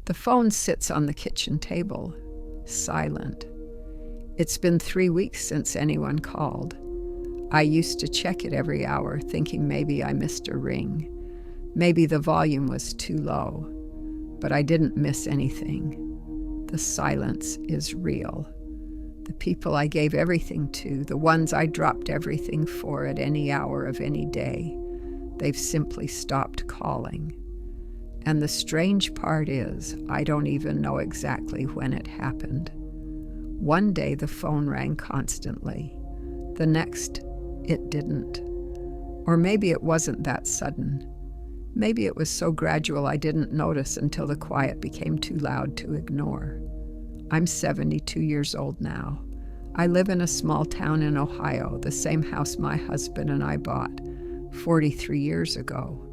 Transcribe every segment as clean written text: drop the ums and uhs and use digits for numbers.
The phone sits on the kitchen table, silent. It's been 3 weeks since anyone called. I used to check it every hour, thinking maybe I missed a ring. Maybe the volume was too low, but I didn't miss anything. The silence is real. The people I gave everything to, the ones I dropped everything for at any hour of any day, they've simply stopped calling. And the strange part is, I don't even know exactly when it happened. One day the phone rang constantly. The next, it didn't. Or maybe it wasn't that sudden. Maybe it was so gradual I didn't notice until the quiet became too loud to ignore. I'm 72 years old now. I live in a small town in Ohio, the same house my husband and I bought 43 years ago.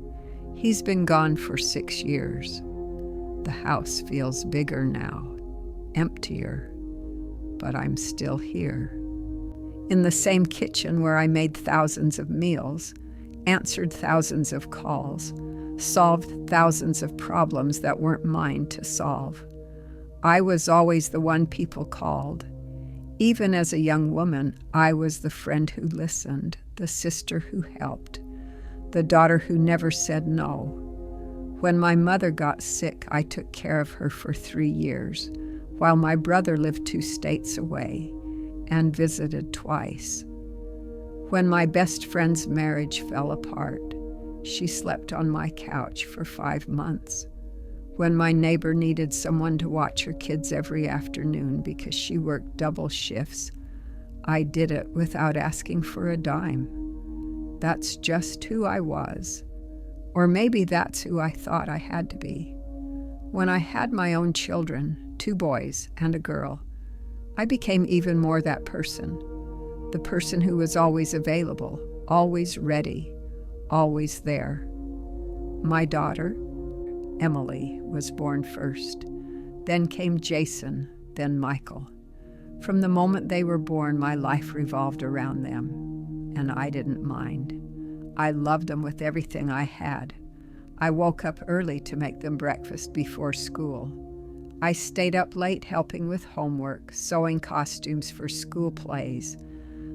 He's been gone for 6 years. The house feels bigger now, emptier, but I'm still here. In the same kitchen where I made thousands of meals, answered thousands of calls, solved thousands of problems that weren't mine to solve. I was always the one people called. Even as a young woman, I was the friend who listened, the sister who helped, the daughter who never said no. When my mother got sick, I took care of her for 3 years, while my brother lived 2 states away and visited twice. When my best friend's marriage fell apart, she slept on my couch for 5 months. When my neighbor needed someone to watch her kids every afternoon because she worked double shifts, I did it without asking for a dime. That's just who I was. Or maybe that's who I thought I had to be. When I had my own children, 2 boys and a girl, I became even more that person. The person who was always available, always ready, always there. My daughter, Emily, was born first. Then came Jason, then Michael. From the moment they were born, my life revolved around them, and I didn't mind. I loved them with everything I had. I woke up early to make them breakfast before school. I stayed up late helping with homework, sewing costumes for school plays,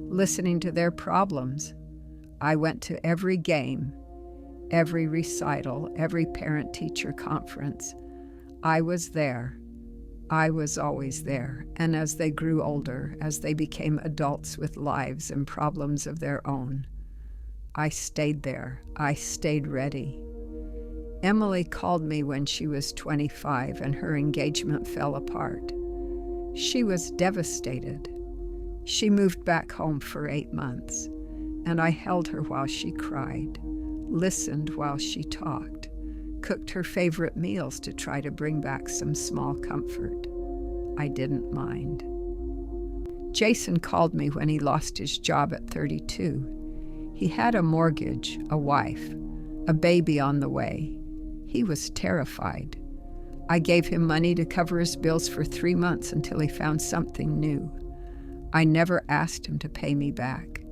listening to their problems. I went to every game, every recital, every parent-teacher conference. I was there. I was always there. And as they grew older, as they became adults with lives and problems of their own, I stayed there. I stayed ready. Emily called me when she was 25 and her engagement fell apart. She was devastated. She moved back home for 8 months, and I held her while she cried, listened while she talked, cooked her favorite meals to try to bring back some small comfort. I didn't mind. Jason called me when he lost his job at 32. He had a mortgage, a wife, a baby on the way. He was terrified. I gave him money to cover his bills for 3 months until he found something new. I never asked him to pay me back.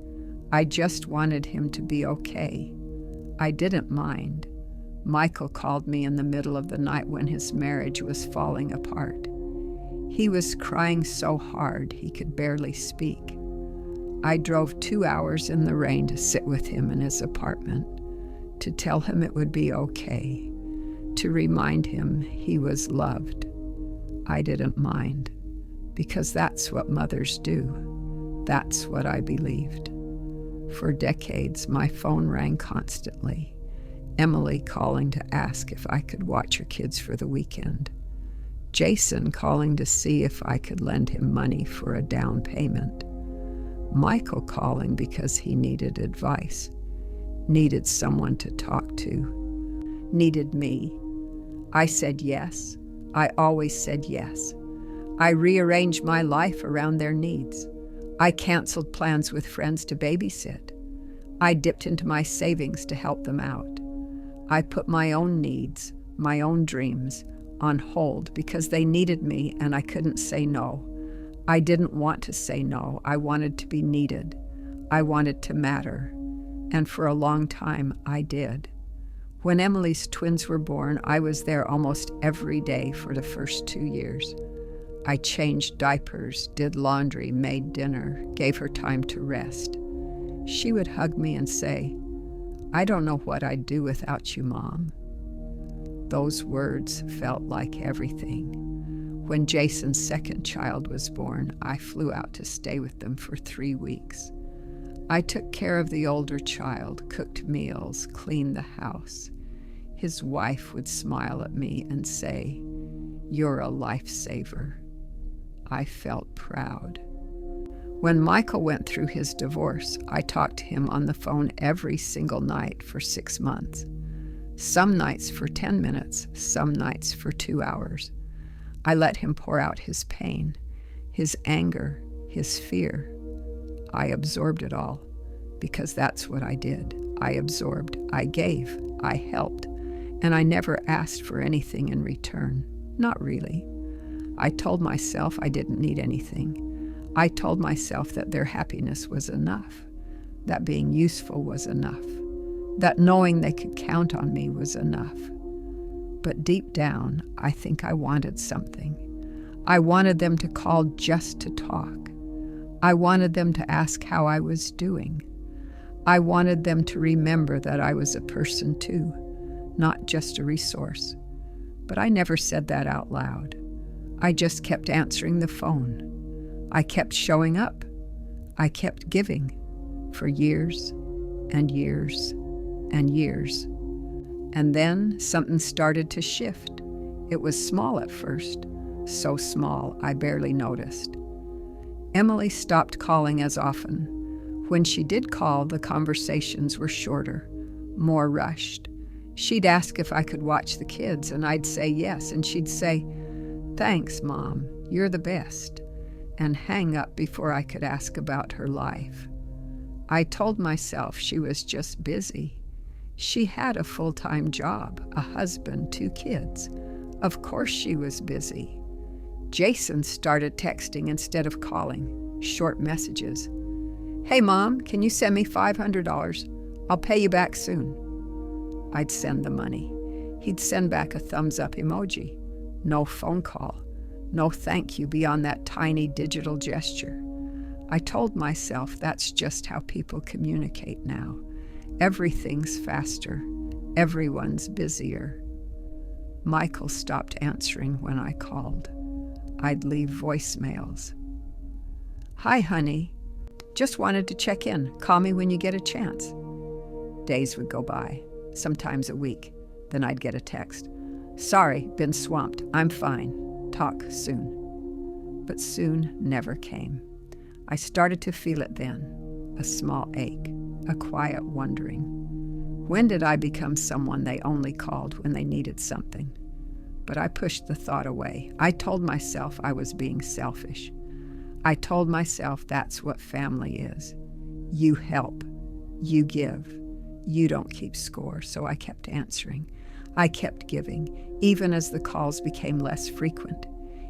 I just wanted him to be okay. I didn't mind. Michael called me in the middle of the night when his marriage was falling apart. He was crying so hard he could barely speak. I drove 2 hours in the rain to sit with him in his apartment, to tell him it would be okay, to remind him he was loved. I didn't mind, because that's what mothers do. That's what I believed. For decades, my phone rang constantly. Emily calling to ask if I could watch her kids for the weekend. Jason calling to see if I could lend him money for a down payment. Michael calling because he needed advice, needed someone to talk to, needed me. I said yes. I always said yes. I rearranged my life around their needs. I canceled plans with friends to babysit. I dipped into my savings to help them out. I put my own needs, my own dreams, on hold because they needed me and I couldn't say no. I didn't want to say no. I wanted to be needed. I wanted to matter. And for a long time, I did. When Emily's twins were born, I was there almost every day for the first 2 years. I changed diapers, did laundry, made dinner, gave her time to rest. She would hug me and say, "I don't know what I'd do without you, Mom." Those words felt like everything. When Jason's second child was born, I flew out to stay with them for 3 weeks. I took care of the older child, cooked meals, cleaned the house. His wife would smile at me and say, "You're a lifesaver." I felt proud. When Michael went through his divorce, I talked to him on the phone every single night for 6 months. Some nights for 10 minutes, some nights for 2 hours. I let him pour out his pain, his anger, his fear. I absorbed it all, because that's what I did. I absorbed, I gave, I helped, and I never asked for anything in return. Not really. I told myself I didn't need anything. I told myself that their happiness was enough, that being useful was enough, that knowing they could count on me was enough. But deep down, I think I wanted something. I wanted them to call just to talk. I wanted them to ask how I was doing. I wanted them to remember that I was a person too, not just a resource. But I never said that out loud. I just kept answering the phone. I kept showing up. I kept giving for years and years and years. And then something started to shift. It was small at first, so small I barely noticed. Emily stopped calling as often. When she did call, the conversations were shorter, more rushed. She'd ask if I could watch the kids, and I'd say yes, and she'd say, "Thanks, Mom, you're the best," and hang up before I could ask about her life. I told myself she was just busy. She had a full-time job, a husband, 2 kids. Of course she was busy. Jason started texting instead of calling, short messages. "Hey, Mom, can you send me $500? I'll pay you back soon." I'd send the money. He'd send back a thumbs-up emoji. No phone call. No thank you beyond that tiny digital gesture. I told myself that's just how people communicate now. Everything's faster. Everyone's busier. Michael stopped answering when I called. I'd leave voicemails. "Hi, honey. Just wanted to check in. Call me when you get a chance." Days would go by, sometimes a week. Then I'd get a text. "Sorry, been swamped. I'm fine. Talk soon." But soon never came. I started to feel it then, a small ache, a quiet wondering. When did I become someone they only called when they needed something? But I pushed the thought away. I told myself I was being selfish. I told myself that's what family is. You help. You give. You don't keep score. So I kept answering. I kept giving, even as the calls became less frequent,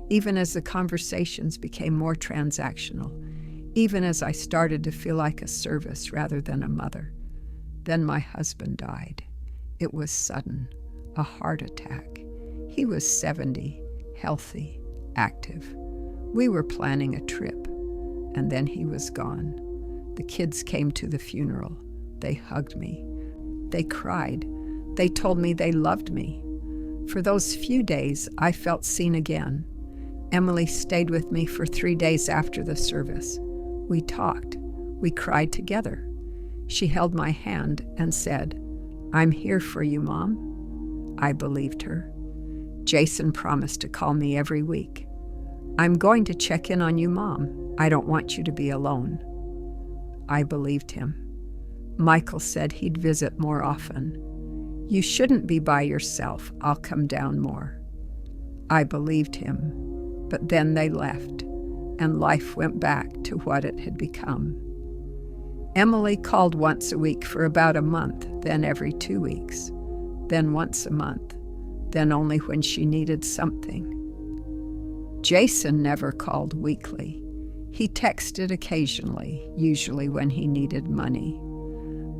even as the conversations became more transactional, even as I started to feel like a service rather than a mother. Then my husband died. It was sudden, a heart attack. He was 70, healthy, active. We were planning a trip, and then he was gone. The kids came to the funeral. They hugged me. They cried. They told me they loved me. For those few days, I felt seen again. Emily stayed with me for 3 days after the service. We talked. We cried together. She held my hand and said, "I'm here for you, Mom." I believed her. Jason promised to call me every week. "I'm going to check in on you, Mom. I don't want you to be alone." I believed him. Michael said he'd visit more often. "You shouldn't be by yourself. I'll come down more." I believed him, but then they left, and life went back to what it had become. Emily called once a week for about a month, then every 2 weeks, then once a month, then only when she needed something. Jason never called weekly. He texted occasionally, usually when he needed money.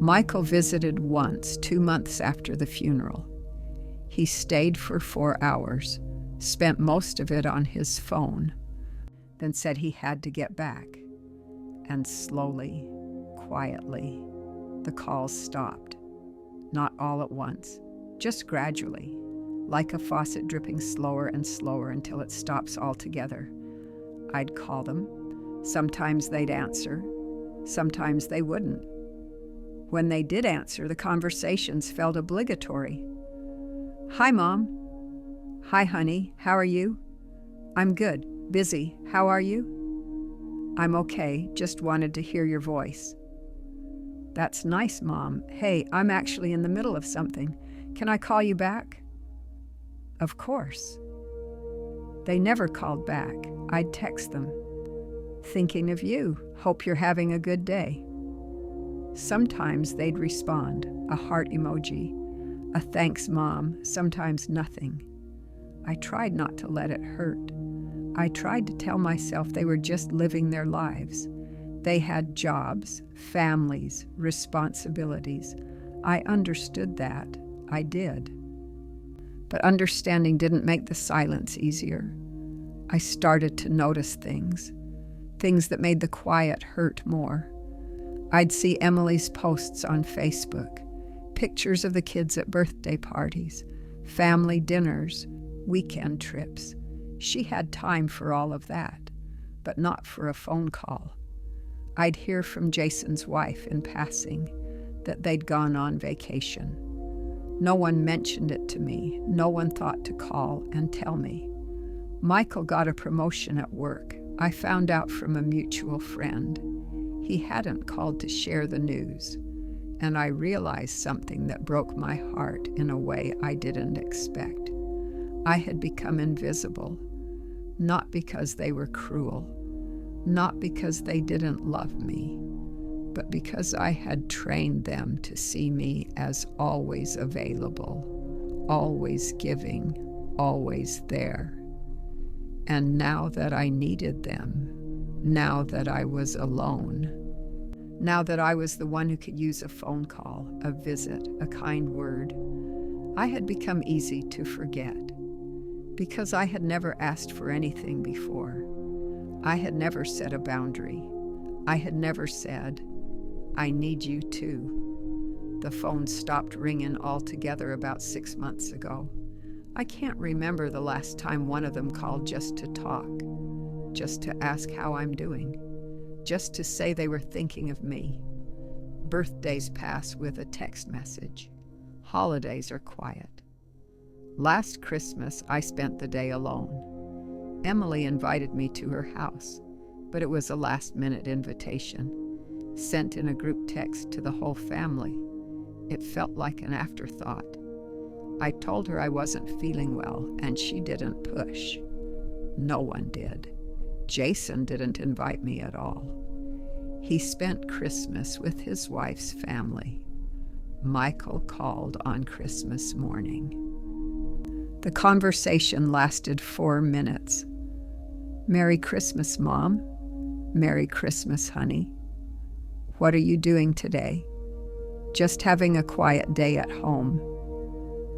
Michael visited once, 2 months after the funeral. He stayed for 4 hours, spent most of it on his phone, then said he had to get back. And slowly, quietly, the calls stopped. Not all at once, just gradually, like a faucet dripping slower and slower until it stops altogether. I'd call them. Sometimes they'd answer. Sometimes they wouldn't. When they did answer, the conversations felt obligatory. "Hi, Mom." "Hi, honey. How are you?" "I'm good. Busy. How are you?" "I'm okay. Just wanted to hear your voice." "That's nice, Mom. Hey, I'm actually in the middle of something. Can I call you back?" Of course. They never called back. I'd text them. "Thinking of you. Hope you're having a good day." Sometimes they'd respond, a heart emoji, a thanks, Mom, sometimes nothing. I tried not to let it hurt. I tried to tell myself they were just living their lives. They had jobs, families, responsibilities. I understood that. I did. But understanding didn't make the silence easier. I started to notice things that made the quiet hurt more. I'd see Emily's posts on Facebook, pictures of the kids at birthday parties, family dinners, weekend trips. She had time for all of that, but not for a phone call. I'd hear from Jason's wife in passing that they'd gone on vacation. No one mentioned it to me. No one thought to call and tell me. Michael got a promotion at work. I found out from a mutual friend. He hadn't called to share the news, and I realized something that broke my heart in a way I didn't expect. I had become invisible, not because they were cruel, not because they didn't love me, but because I had trained them to see me as always available, always giving, always there. And now that I needed them, now that I was alone, now that I was the one who could use a phone call, a visit, a kind word, I had become easy to forget. Because I had never asked for anything before. I had never set a boundary. I had never said, "I need you too." The phone stopped ringing altogether about 6 months ago. I can't remember the last time one of them called just to talk, just to ask how I'm doing, just to say they were thinking of me. Birthdays pass with a text message. Holidays are quiet. Last Christmas, I spent the day alone. Emily invited me to her house, but it was a last-minute invitation, sent in a group text to the whole family. It felt like an afterthought. I told her I wasn't feeling well, and she didn't push. No one did. Jason didn't invite me at all. He spent Christmas with his wife's family. Michael called on Christmas morning. The conversation lasted 4 minutes. "Merry Christmas, Mom." "Merry Christmas, honey." "What are you doing today?" "Just having a quiet day at home."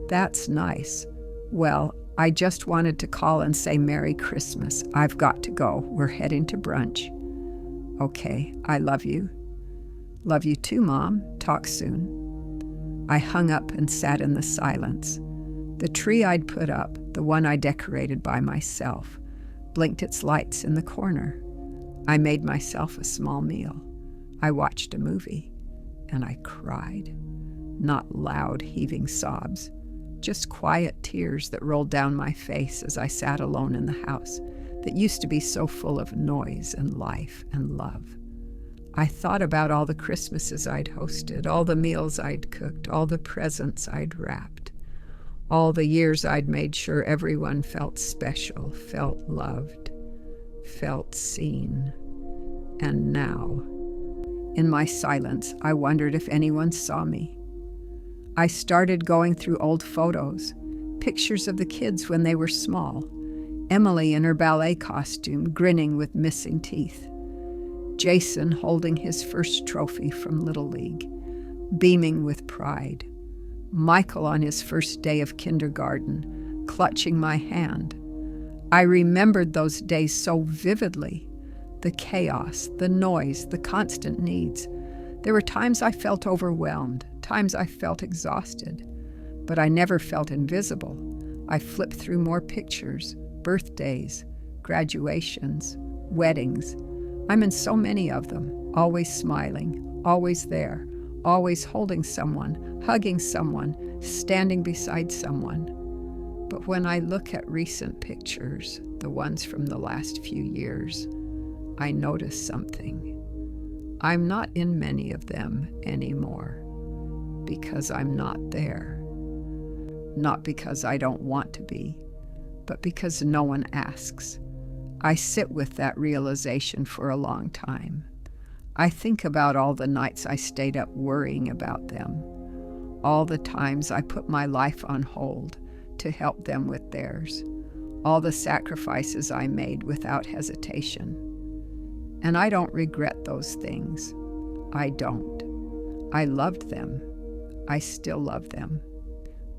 "That's nice. Well, I just wanted to call and say Merry Christmas. I've got to go. We're heading to brunch." "Okay, I love you." "Love you too, Mom. Talk soon." I hung up and sat in the silence. The tree I'd put up, the one I decorated by myself, blinked its lights in the corner. I made myself a small meal. I watched a movie, and I cried. Not loud, heaving sobs, just quiet tears that rolled down my face as I sat alone in the house that used to be so full of noise and life and love. I thought about all the Christmases I'd hosted, all the meals I'd cooked, all the presents I'd wrapped, all the years I'd made sure everyone felt special, felt loved, felt seen. And now, in my silence, I wondered if anyone saw me. I started going through old photos, pictures of the kids when they were small, Emily in her ballet costume, grinning with missing teeth, Jason holding his first trophy from Little League, beaming with pride. Michael on his first day of kindergarten, clutching my hand. I remembered those days so vividly. The chaos, the noise, the constant needs. There were times I felt overwhelmed, times I felt exhausted, but I never felt invisible. I flipped through more pictures, birthdays, graduations, weddings. I'm in so many of them, always smiling, always there, always holding someone, hugging someone, standing beside someone. But when I look at recent pictures, the ones from the last few years, I notice something. I'm not in many of them anymore because I'm not there. Not because I don't want to be, but because no one asks. I sit with that realization for a long time. I think about all the nights I stayed up worrying about them, all the times I put my life on hold to help them with theirs, all the sacrifices I made without hesitation. And I don't regret those things. I don't. I loved them. I still love them.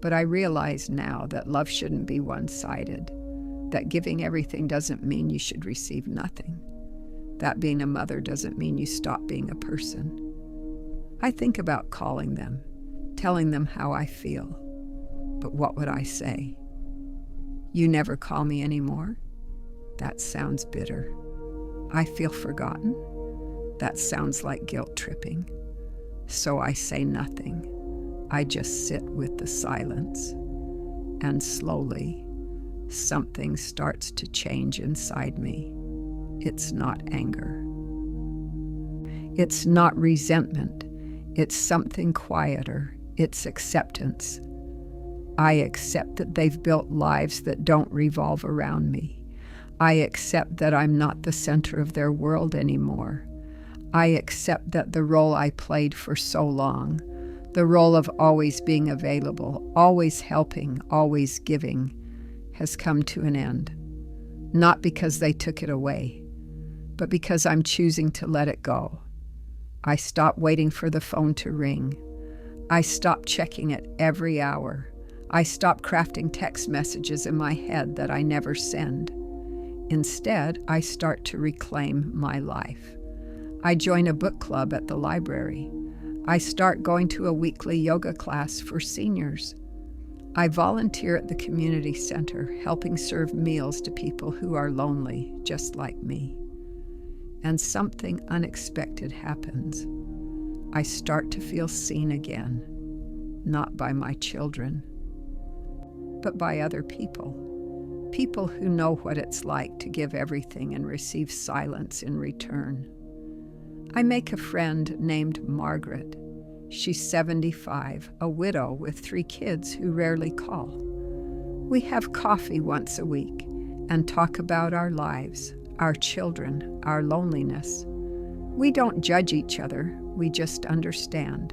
But I realize now that love shouldn't be one-sided, that giving everything doesn't mean you should receive nothing. That being a mother doesn't mean you stop being a person. I think about calling them, telling them how I feel. But what would I say? You never call me anymore? That sounds bitter. I feel forgotten? That sounds like guilt tripping. So I say nothing. I just sit with the silence. And slowly, something starts to change inside me. It's not anger. It's not resentment. It's something quieter. It's acceptance. I accept that they've built lives that don't revolve around me. I accept that I'm not the center of their world anymore. I accept that the role I played for so long, the role of always being available, always helping, always giving, has come to an end. Not because they took it away, but because I'm choosing to let it go. I stop waiting for the phone to ring. I stop checking it every hour. I stop crafting text messages in my head that I never send. Instead, I start to reclaim my life. I join a book club at the library. I start going to a weekly yoga class for seniors. I volunteer at the community center, helping serve meals to people who are lonely, just like me. And something unexpected happens. I start to feel seen again, not by my children, but by other people. People who know what it's like to give everything and receive silence in return. I make a friend named Margaret. She's 75, a widow with 3 kids who rarely call. We have coffee once a week and talk about our lives, our children, our loneliness. We don't judge each other, we just understand.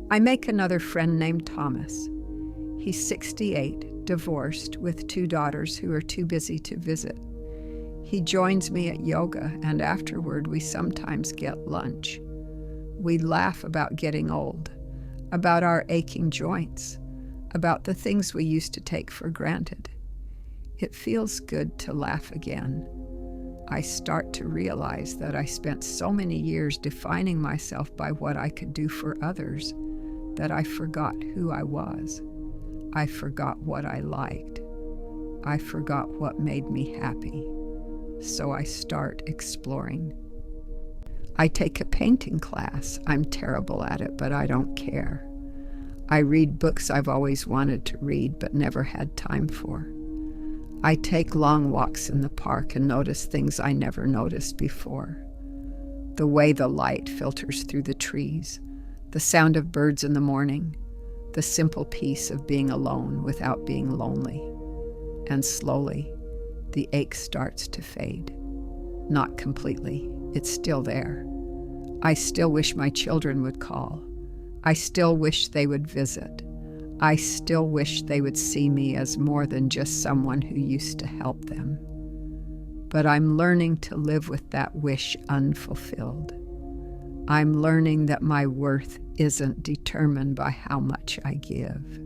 I make another friend named Thomas. He's 68, divorced, with 2 daughters who are too busy to visit. He joins me at yoga, and afterward we sometimes get lunch. We laugh about getting old, about our aching joints, about the things we used to take for granted. It feels good to laugh again. I start to realize that I spent so many years defining myself by what I could do for others that I forgot who I was. I forgot what I liked. I forgot what made me happy. So I start exploring. I take a painting class. I'm terrible at it, but I don't care. I read books I've always wanted to read but never had time for. I take long walks in the park and notice things I never noticed before. The way the light filters through the trees, the sound of birds in the morning, the simple peace of being alone without being lonely. And slowly, the ache starts to fade. Not completely, it's still there. I still wish my children would call. I still wish they would visit. I still wish they would see me as more than just someone who used to help them. But I'm learning to live with that wish unfulfilled. I'm learning that my worth isn't determined by how much I give.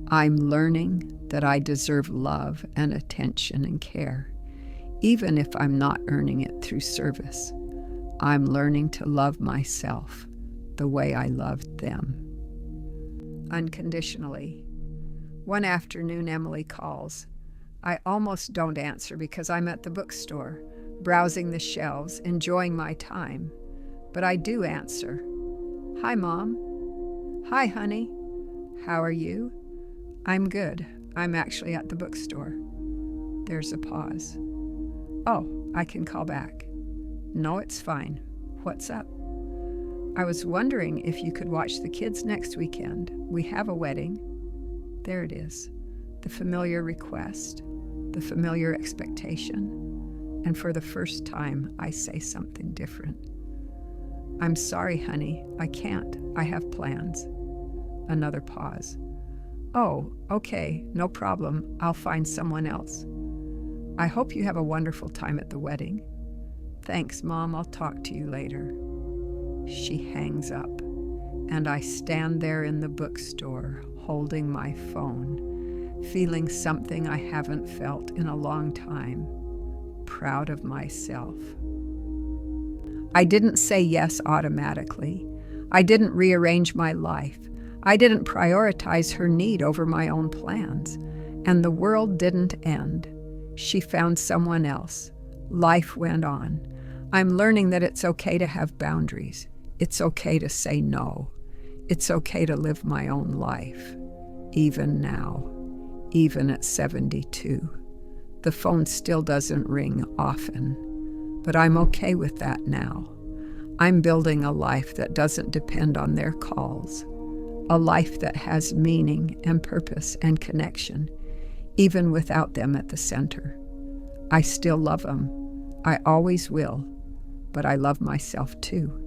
I'm learning that I deserve love and attention and care, even if I'm not earning it through service. I'm learning to love myself the way I loved them. Unconditionally. One afternoon, Emily calls. I almost don't answer because I'm at the bookstore, browsing the shelves, enjoying my time. But I do answer. Hi, Mom. Hi, honey. How are you? I'm good. I'm actually at the bookstore. There's a pause. Oh, I can call back. No, it's fine. What's up? I was wondering if you could watch the kids next weekend. We have a wedding. There it is. The familiar request, the familiar expectation. And for the first time, I say something different. I'm sorry, honey. I can't. I have plans. Another pause. Oh, okay. No problem. I'll find someone else. I hope you have a wonderful time at the wedding. Thanks, Mom. I'll talk to you later. She hangs up, and I stand there in the bookstore, holding my phone, feeling something I haven't felt in a long time, proud of myself. I didn't say yes automatically. I didn't rearrange my life. I didn't prioritize her need over my own plans. And the world didn't end. She found someone else. Life went on. I'm learning that it's okay to have boundaries. It's okay to say no. It's okay to live my own life, even now, even at 72. The phone still doesn't ring often, but I'm okay with that now. I'm building a life that doesn't depend on their calls, a life that has meaning and purpose and connection, even without them at the center. I still love them. I always will, but I love myself too.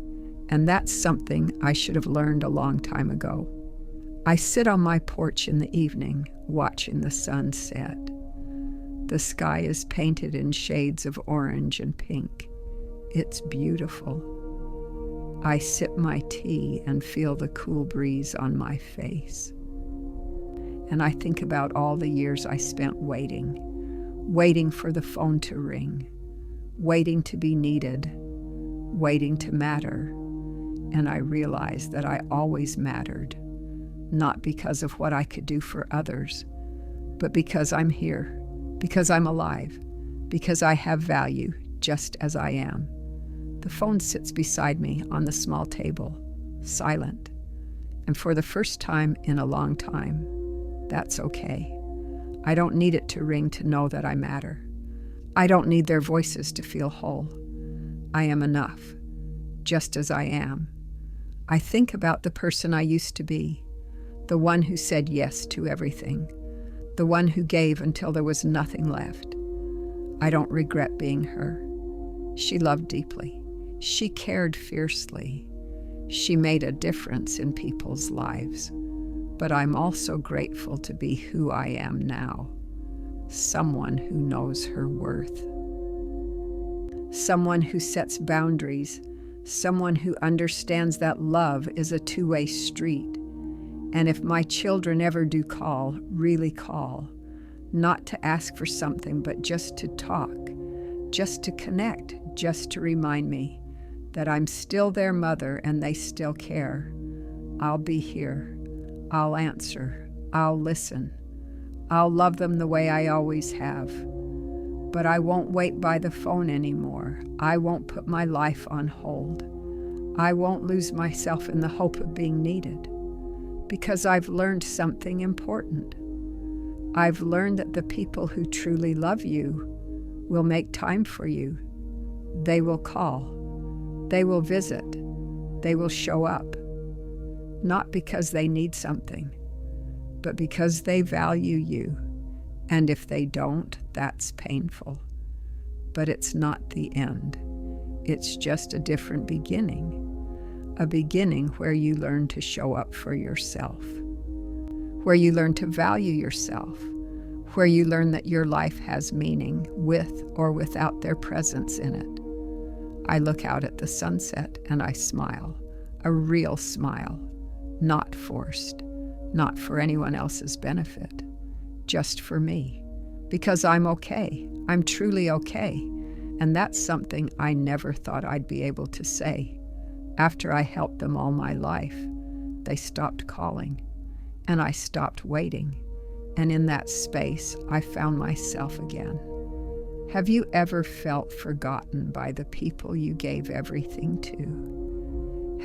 And that's something I should have learned a long time ago. I sit on my porch in the evening, watching the sun set. The sky is painted in shades of orange and pink. It's beautiful. I sip my tea and feel the cool breeze on my face. And I think about all the years I spent waiting for the phone to ring, waiting to be needed, waiting to matter. And I realized that I always mattered, not because of what I could do for others, but because I'm here, because I'm alive, because I have value just as I am. The phone sits beside me on the small table, silent. And for the first time in a long time, that's okay. I don't need it to ring to know that I matter. I don't need their voices to feel whole. I am enough, just as I am. I think about the person I used to be, the one who said yes to everything, the one who gave until there was nothing left. I don't regret being her. She loved deeply. She cared fiercely. She made a difference in people's lives. But I'm also grateful to be who I am now, someone who knows her worth. Someone who sets boundaries, someone who understands that love is a two-way street. And if my children ever do call, really call, not to ask for something, but just to talk, just to connect, just to remind me that I'm still their mother and they still care, I'll be here. I'll answer. I'll listen. I'll love them the way I always have. But I won't wait by the phone anymore. I won't put my life on hold. I won't lose myself in the hope of being needed. Because I've learned something important. I've learned that the people who truly love you will make time for you. They will call. They will visit. They will show up. Not because they need something, but because they value you. And if they don't, that's painful. But it's not the end. It's just a different beginning. A beginning where you learn to show up for yourself. Where you learn to value yourself. Where you learn that your life has meaning with or without their presence in it. I look out at the sunset and I smile. A real smile, not forced, not for anyone else's benefit, just for me. Because I'm okay. I'm truly okay. And that's something I never thought I'd be able to say. After I helped them all my life, they stopped calling, and I stopped waiting. And in that space, I found myself again. Have you ever felt forgotten by the people you gave everything to?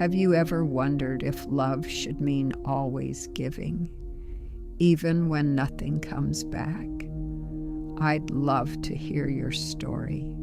Have you ever wondered if love should mean always giving, even when nothing comes back? I'd love to hear your story.